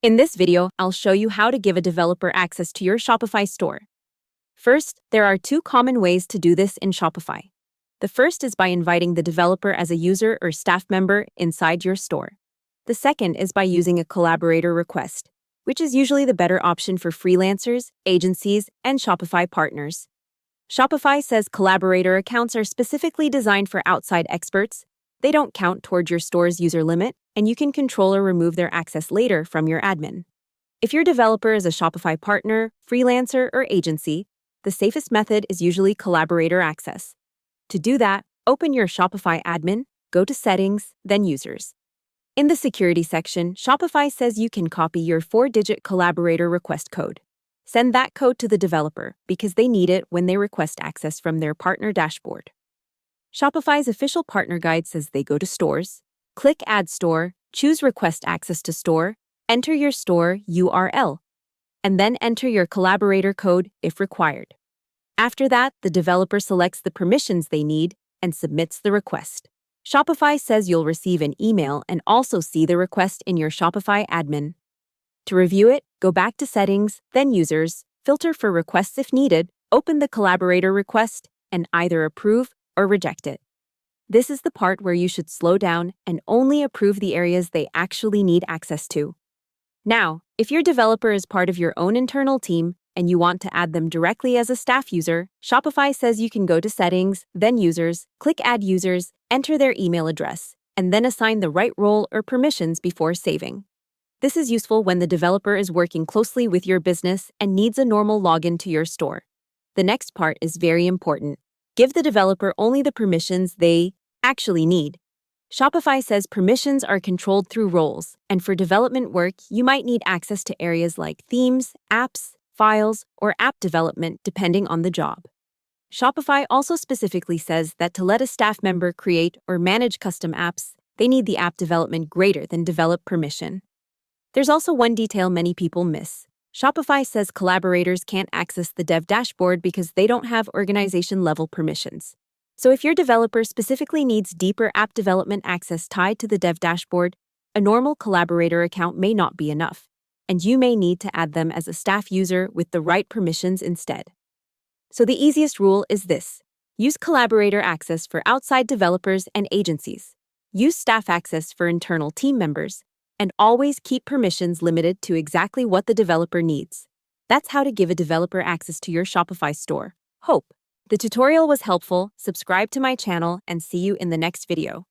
In this video, I'll show you how to give a developer access to your Shopify store. First, there are two common ways to do this in Shopify. The first is by inviting the developer as a user or staff member inside your store. The second is by using a collaborator request, which is usually the better option for freelancers, agencies, and Shopify partners. Shopify says collaborator accounts are specifically designed for outside experts. They don't count toward your store's user limit, and you can control or remove their access later from your admin. If your developer is a Shopify partner, freelancer, or agency, the safest method is usually collaborator access. To do that, open your Shopify admin, go to Settings, then Users. In the Security section, Shopify says you can copy your 4-digit collaborator request code. Send that code to the developer because they need it when they request access from their partner dashboard. Shopify's official partner guide says they go to Stores, click Add Store, choose Request Access to Store, enter your store URL, and then enter your collaborator code if required. After that, the developer selects the permissions they need and submits the request. Shopify says you'll receive an email and also see the request in your Shopify admin. To review it, go back to Settings, then Users, filter for requests if needed, open the collaborator request, and either approve or reject it. This is the part where you should slow down and only approve the areas they actually need access to. Now, if your developer is part of your own internal team and you want to add them directly as a staff user, Shopify says you can go to Settings, then Users, click Add Users, enter their email address, and then assign the right role or permissions before saving. This is useful when the developer is working closely with your business and needs a normal login to your store. The next part is very important. Give the developer only the permissions they actually need. Shopify says permissions are controlled through roles, and for development work, you might need access to areas like themes, apps, files, or app development depending on the job. Shopify also specifically says that to let a staff member create or manage custom apps, they need the app development greater than develop permission. There's also one detail many people miss. Shopify says collaborators can't access the dev dashboard because they don't have organization-level permissions. So if your developer specifically needs deeper app development access tied to the dev dashboard, a normal collaborator account may not be enough, and you may need to add them as a staff user with the right permissions instead. So the easiest rule is this: use collaborator access for outside developers and agencies. Use staff access for internal team members, and always keep permissions limited to exactly what the developer needs. That's how to give a developer access to your Shopify store. Hope the tutorial was helpful. Subscribe to my channel and see you in the next video.